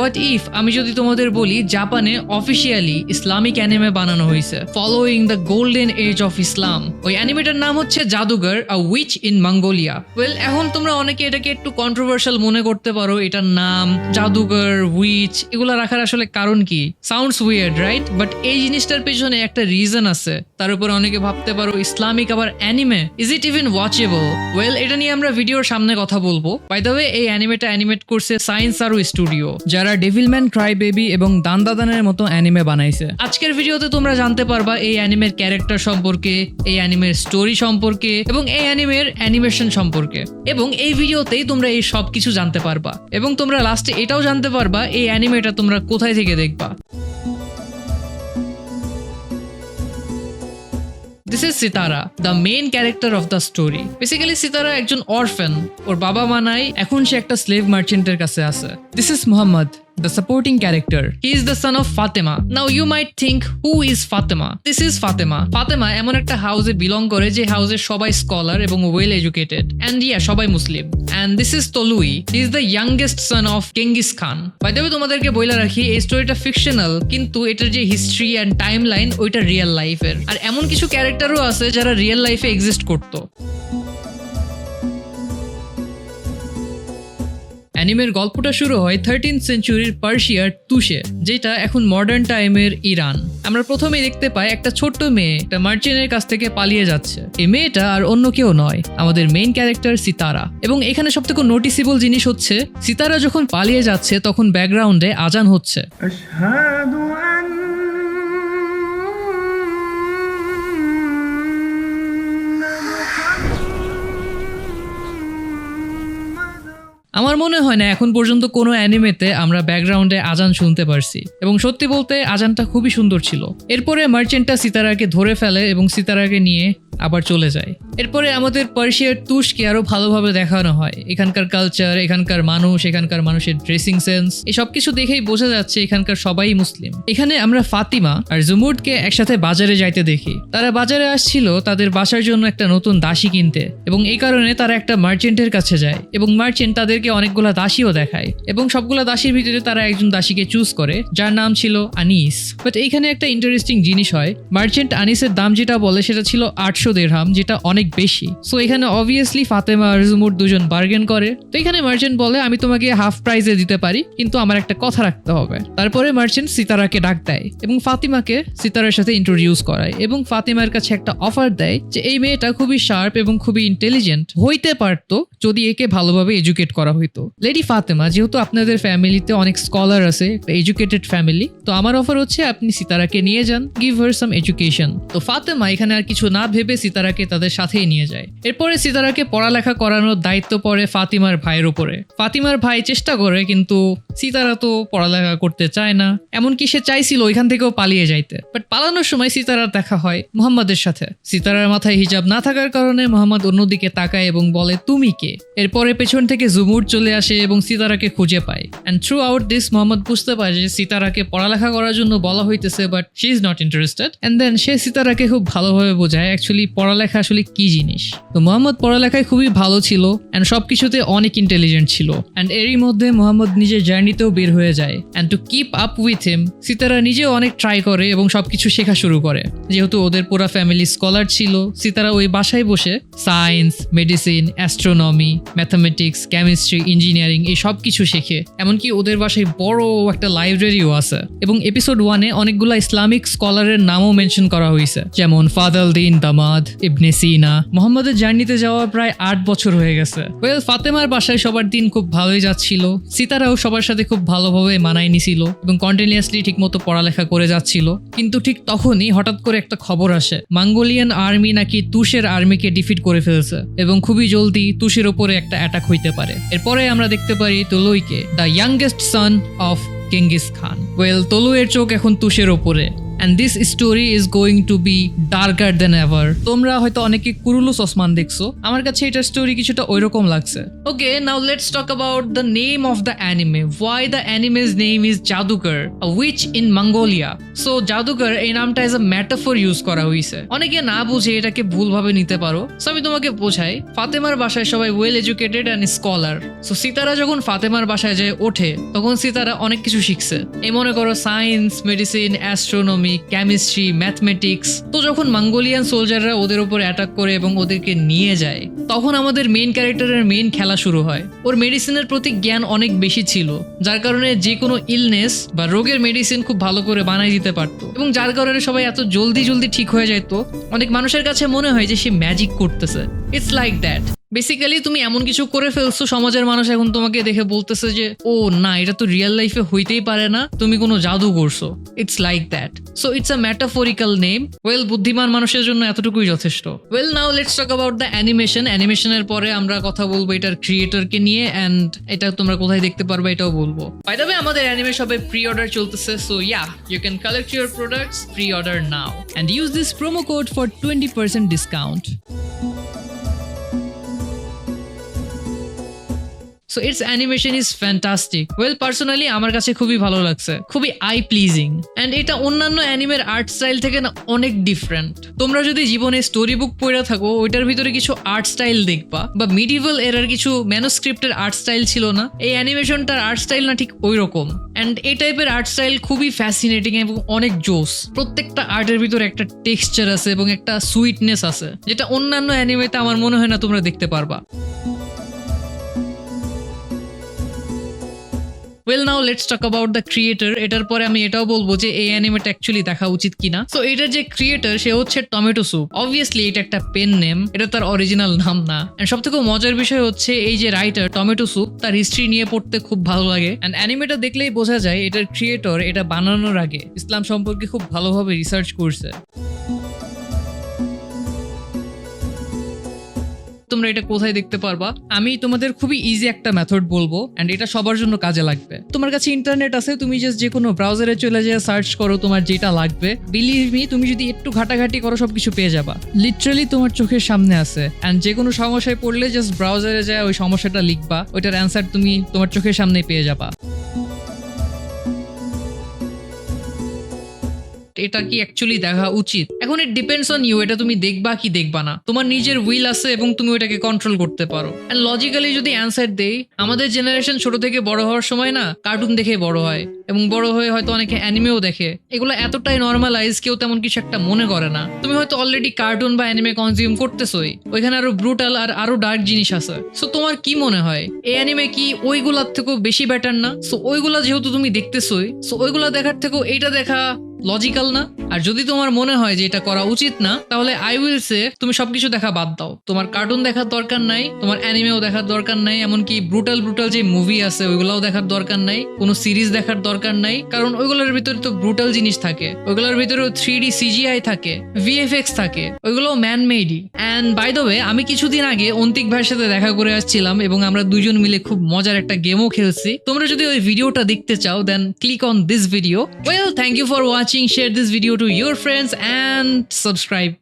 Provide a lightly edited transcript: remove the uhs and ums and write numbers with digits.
But if আমি যদি তোমাদের বলি জাপানে অফিসিয়ালি ইসলামিক অ্যানিমে বানানো হয়েছে following the golden age of Islam, ওই অ্যানিমেটার নাম হচ্ছে জাদুঘর a witch in Mongolia. Well, এখন তোমরা অনেকে এটাকে একটু কন্ট্রোভার্সিয়াল মনে করতে পারো, এটার নাম জাদুঘর, উইচ এগুলো রাখার আসলে কারণ কি? Sounds weird, right? বাট এই জিনিসটার পেছনে একটা রিজন আছে। তার উপর অনেকে ভাবতে পারো ইসলামিক আবার anime, is it even watchable? Well, এটা নিয়ে আমরা ভিডিওর সামনে কথা বলবো। বাই দ্য ওয়ে, এই অ্যানিমেটা অ্যানিমেট করছে সায়েন্স আরো স্টুডিও, যারা ডেভিলম্যান ক্রাই বেবি এবং দান্দাদানের মতো অ্যানিমে বানাইছে। আজকের ভিডিওতে তোমরা জানতে পারবা এই অ্যানিমের ক্যারেক্টার সম্পর্কে, এই অ্যানিমের স্টোরি সম্পর্কে এবং এই অ্যানিমের অ্যানিমেশন সম্পর্কে। এবং এই ভিডিওতেই তোমরা এই সব কিছু জানতে পারবা এবং তোমরা লাস্টে এটাও জানতে পারবা এই অ্যানিমেটা তোমরা কোথায় থেকে দেখবা। This is Sitara, the main character of the story. Basically, Sitara একজন অরফ্যান, ওর বাবা মা নাই, এখন সে একটা স্লেভ মার্চেন্টের কাছে আছে। This is Muhammad, the supporting character. He is the son of Fatima. Now you might think, who is Fatima? This is Fatima. Fatima এমন একটা হাউসে বিলং করে যে হাউসে সবাই স্কলার এবং ওয়েল এডুকেটেড, and yeah, সবাই মুসলিম। And this is Tolui. He is the youngest son of Genghis Khan. By the way, তোমাদেরকে বইলা রাখি, এই স্টোরিটা ফিকশনাল, কিন্তু এটার যে হিস্ট্রি এন্ড টাইমলাইন ওইটা রিয়েল লাইফের। আর এমন কিছু ক্যারেক্টারও আছে যারা রিয়েল লাইফে এক্সিস্ট করতো। অ্যানিমের গল্পটা শুরু হয় 13th সেঞ্চুরির পার্সিয়ার তুষে, যেটা এখন মডার্ন টাইমের ইরান। আমরা প্রথমেই দেখতে পাই একটা ছোট্ট মেয়ে একটা মার্চেন্টের কাছ থেকে পালিয়ে যাচ্ছে। এই মেয়েটা আর অন্য কেউ নয়, আমাদের মেইন ক্যারেক্টার সিতারা। এবং এখানে সবথেকে নোটিসেবল জিনিস হচ্ছে সিতারা যখন পালিয়ে যাচ্ছে তখন ব্যাকগ্রাউন্ডে আজান হচ্ছে। আমার মনে হয় না এখন পর্যন্ত কোনো অ্যানিমেতে আমরা ব্যাকগ্রাউন্ডে আজান শুনতে পারছি, এবং সত্যি বলতে আজানটা খুবই সুন্দর ছিল। এরপরে মার্চেন্টটা সিতারাকে ধরে ফেলে এবং সিতারাকে নিয়ে আবার চলে যায়। এরপরে আমাদের পার্সিয়ার তুষকে আরো ভালোভাবে দেখানো হয়, এখানকার কালচার, এখানকার মানুষ, এখানকার মানুষের ড্রেসিং সেন্স, এই সবকিছু দেখেই বোঝা যাচ্ছে এখানকার সবাই মুসলিম। এখানে আমরা ফাতিমা আর জুমুরকে একসাথে বাজারে যাইতে দেখি। তারা বাজারে আসছিল তাদের বাসার জন্য একটা নতুন দাসী কিনতে, এবং এই কারণে তারা একটা মার্চেন্টের কাছে যায় এবং মার্চেন্ট তাদেরকে অনেকগুলা দাসীও দেখায়, এবং সবগুলা দাসীর ভিতরে তারা একজন দাসীকে চুজ করে যার নাম ছিল আনিস। বাট এইখানে একটা ইন্টারেস্টিং জিনিস হয়, মার্চেন্ট আনিসের দাম যেটা বলে সেটা ছিল 800 দিরহাম, যেটা অনেক বেশি। সো এখানে অবভিয়াসলি ফাতেমা আর জুমুর দুজন বার্গেন করে। তো এখানে মার্চেন্ট বলে আমি তোমাকে হাফ প্রাইসে দিতে পারি, কিন্তু আমার একটা কথা রাখতে হবে। তারপরে মার্চেন্ট সিতারাকে ডাক দেয় এবং ফাতিমাকে সিতারার সাথে ইন্ট্রোডিউস করায়, এবং ফাতিমার কাছে একটা অফার দেয় যে এই মেয়েটা খুবই শার্প এবং খুবই ইন্টেলিজেন্ট হইতে পারতো যদি একে ভালোভাবে এডুকেট করা হইতো। লেডি ফাতেমা, যেহেতু আপনাদের ফ্যামিলিতে অনেক স্কলার আছে, একটা এডুকেটেড ফ্যামিলি, তো আমার অফার হচ্ছে আপনি সিতারাকে নিয়ে যান, গিভ হার সাম এডুকেশন। তো ফাতেমা এখানে আর কিছু না ভেবে সিতারাকে তাদের সাথেই নিয়ে যায়। এরপরে সিতারাকে পড়ালেখা করানোর দায়িত্ব পড়ে ফাতিমার ভাইয়ের উপরে। ফাতিমার ভাই চেষ্টা করে, কিন্তু সিতারা তো পড়ালেখা করতে চায় না, এমনকি সে চাইছিল ওইখান থেকেও পালিয়ে যাইতে। বাট পালানোর সময় সিতারার দেখা হয় মুহাম্মাদের সাথে। সিতারার মাথায় হিজাব না থাকার কারণে মুহাম্মদ অন্যদিকে তাকায় এবং বলে তুমি কে। এরপরে পেছন থেকে জুমুর চলে আসে এবং সিতারাকে খুঁজে পায়। And throughout this Muhammad বুঝতে পারে যে সিতারাকে পড়ালেখা করার জন্য বলা হইতেছে, but she is not interested. And then সে সিতারাকে খুব ভালোভাবে বোঝায় অ্যাকচুয়ালি পড়ালেখা আসলে কি জিনিস। তো মুহাম্মদ পড়ালেখায় খুবই ভালো ছিল অ্যান্ড সবকিছুতে অনেক ইন্টেলিজেন্ট ছিল। অ্যান্ড এরই মধ্যে মুহাম্মদ নিজের জার্নিতেও বের হয়ে যায়। And to keep up with him, Sitara নিজেও অনেক ট্রাই করে এবং সবকিছু শেখা শুরু করে। যেহেতু ওদের পুরো ফ্যামিলি স্কলার ছিল, সিতারা ওই বাসায় বসে science, medicine, astronomy, mathematics, chemistry, engineering এই সব কিছু শেখে। এমনকি ওদের বাসায় বড় একটা লাইব্রেরিও আছে। এবং এপিসোড 1-এ অনেকগুলো ইসলামিক স্কলারের নামও মেনশন করা হয়েছে, যেমন ফাদালদিন দামাদ, ইবনে সিনা। মুহাম্মদের জার্নিতে যাওয়া প্রায় 8 বছর হয়ে গেছে। ওয়েল, ফাতেমার বাসায় সবার দিন খুব ভালোই যাচ্ছিল। সিতারাও সবার সাথে খুব ভালোভাবে মানায় নিছিল এবং কন্টিনিউয়াসলি ঠিকমতো পড়ালেখা করে যাচ্ছিল। কিন্তু ঠিক তখনই হঠাৎ করে একটা খবর আসে, মঙ্গোলিয়ান আর্মি নাকি তুষের আর্মিকে ডিফিট করে ফেলছে এবং খুবই জলদি তুষের উপরে একটা অ্যাটাক হইতে পারে। এরপরে আমরা দেখতে পারি তলুইকে, the youngest son of Genghis Khan. Well, তলুয়ের চোখ এখন তুষের ওপরে। and this story is going to be darker than ever. তোমরা হয়তো অনেকে কুরুলুস ওসমান দেখছো, আমার কাছে এটার স্টোরি কিছুটা ওইরকম লাগছে। Okay, now let's talk about the name of the anime. Why the anime's name is Jadugar, a witch in Mongolia. So Jadugar এই নামটা as a metaphor ইউজ করা হয়েছে। অনেকে না বুঝে এটাকে ভুলভাবে নিতে পারো, সো আমি তোমাকে বোঝাই। ফাতেমার বাসায় সবাই well educated and scholar. So Sitara যখন ফাতেমার বাসায় যায় ওঠে, তখন সিতারা অনেক কিছু শিখছে। এই মনে করো science, medicine, astronomy, chemistry, mathematics. তো যখন মঙ্গোলিয়ান সোলজাররা ওদের উপর অ্যাটাক করে এবং ওদেরকে নিয়ে যায়, তখন আমাদের মেইন ক্যারেক্টারের মেইন খেলা শুরু হয়। ওর মেডিসিনের প্রতি জ্ঞান অনেক বেশি ছিল, যার কারণে যে কোনো ইলনেস বা রোগের মেডিসিন খুব ভালো করে বানাই দিতে পারতো, এবং যার কারণে সবাই এত জলদি ঠিক হয়ে যেত। অনেক মানুষের কাছে মনে হয় যে সে ম্যাজিক করতেছে। It's like that. বেসিক্যালি তুমি এমন কিছু করে ফেলছো, সমাজের মানুষ এখন তোমাকে দেখে বলতেছে যে ও না, এটা তো রিয়েল লাইফে হইতেই পারে না, তুমি কোনো জাদু করছো। It's like that. So it's a metaphorical name. Well, বুদ্ধিমান মানুষের জন্য এতটুকুই যথেষ্ট। Well, now let's talk about the animation. অ্যানিমেশনের পরে আমরা কথা বলবো এটার ক্রিয়েটরকে নিয়ে, অ্যান্ড এটা তোমরা কোথায় দেখতে পারবে এটাও বলবো। বাই দ্য ওয়ে, আমাদের অ্যানিমে শপে প্রি অর্ডার চলতেছে, so yeah, you can collect your products pre order now and use this promo code for 20% discount. So its animation is fantastic. Well, personally আমার কাছে খুবই ভালো লাগছে, খুবই আই প্লিজিং, এন্ড এটা অন্যান্য অ্যানিমের আর্ট স্টাইল থেকে না অনেক ডিফারেন্ট। তোমরা যদি জীবনে স্টোরি বুক পড়ে থাকো, ওইটার ভিতরে কিছু আর্ট স্টাইল দেখবা, বা মিডিভাল এরার কিছু ম্যানুস্ক্রিপ্টের আর্ট স্টাইল ছিল না, এই অ্যানিমেশনটার আর্ট স্টাইল না ঠিক ওই রকম। এন্ড এই টাইপের আর্ট স্টাইল খুবই ফ্যাসিনেটিং এবং অনেক জোস। প্রত্যেকটা আর্টের ভিতরে একটা টেক্সচার আছে এবং একটা সুইটনেস আছে, যেটা অন্যান্য অ্যানিমেতে আমার মনে হয় না তোমরা দেখতে পারবা। Well, now let's talk about the creator. এটার পরে আমি এটাও বলবো যে এই অ্যানিমেটা অ্যাকচুয়ালি দেখা উচিত কিনা। সো এটার যে ক্রিয়েটর, সে হচ্ছে টমেটো স্যুপ। অবভিয়াসলি এটা একটা পেন নেম, এটা তার অরিজিনাল নাম না। এন্ড সবথেকে মজার বিষয় হচ্ছে এই যে রাইটার টমেটো স্যুপ, তার হিস্ট্রি নিয়ে পড়তে খুব ভালো লাগে। এন্ড অ্যানিমেটা দেখলেই বোঝা যায় এটার ক্রিয়েটর এটা বানানোর আগে ইসলাম সম্পর্কে খুব ভালোভাবে রিসার্চ করছে। তোমরা এটা কোথায় দেখতে পারবা? আমি তোমাদের খুবই ইজি একটা মেথড বলবো, এন্ড এটা সবার জন্য কাজে লাগবে। তোমার কাছে ইন্টারনেট আছে, তুমি জাস্ট যে কোনো ব্রাউজারে চলে যেয়ে সার্চ করো তোমার যেটা লাগবে। বিলিভ মি, তুমি যদি একটু ঘাটাঘাটি করো সবকিছু পেয়ে যাবা। লিটারালি তোমার চোখের সামনে আছে, এন্ড যে কোনো সমস্যায় পড়লে জাস্ট ব্রাউজারে যায় ওই সমস্যাটা লিখবা, ওইটার অ্যান্সার তুমি তোমার চোখের সামনে পেয়ে যাবা। এটা কি অ্যাকচুয়ালি দেখা উচিত? এখন ইট ডিপেন্ডস অন ইউ, এটা তুমি দেখবা কি দেখবা না। তোমার নিজের উইল আছে এবং তুমি ওটাকে কন্ট্রোল করতে পারো। এন্ড লজিক্যালি যদি অ্যান্সার দেই, আমাদের জেনারেশন ছোট থেকে বড় হওয়ার সময় না কার্টুন দেখে বড় হয়, এবং বড় হয়ে হয়তো অনেকে অ্যানিমেও দেখে। এগুলো এতটাই নর্মালাইজ, কেউ তেমন কিছু একটা মনে করে না। তুমি হয়তো অলরেডি কার্টুন বা অ্যানিমে কনজিউম করতেছোই, ওইখানে আরো ব্রুটাল আর আরো ডার্ক জিনিস আছে। সো তোমার কি মনে হয় এই অ্যানিমে কি ওইগুলার থেকেও বেশি বেটার না? সো ওইগুলা যেহেতু তুমি দেখতেছোই, সো ওইগুলা দেখার থেকেও এইটা দেখা লজিক্যাল না? আর যদি তোমার মনে হয় যে এটা করা উচিত না, তাহলে আই উইল সে তুমি সবকিছু দেখা বাদ দাও। তোমার কার্টুন দেখার দরকার নাই, তোমার অ্যানিমেও দেখার দরকার নাই, এমনকি ব্রুটাল যে মুভি আছে ওইগুলাও দেখার দরকার নাই, কোনো সিরিজ দেখার দরকার নাই, কারণ ওইগুলোর ভিতরে তো ব্রুটাল জিনিস থাকে, ওইগুলোর ভিতরে 3D CGI থাকে, VFX থাকে, ওইগুলো ম্যান মেডই। অ্যান্ড বাই দ্য ওয়ে, আমি কিছুদিন আগে অন্তিক ভাইয়ের সাথে দেখা করে আসছিলাম এবং আমরা দুজন মিলে খুব মজার একটা গেমও খেলছি। তোমরা যদি ওই ভিডিওটা দেখতে চাও, then click on this video. Well, thank you for watching. Share this video to your friends and subscribe.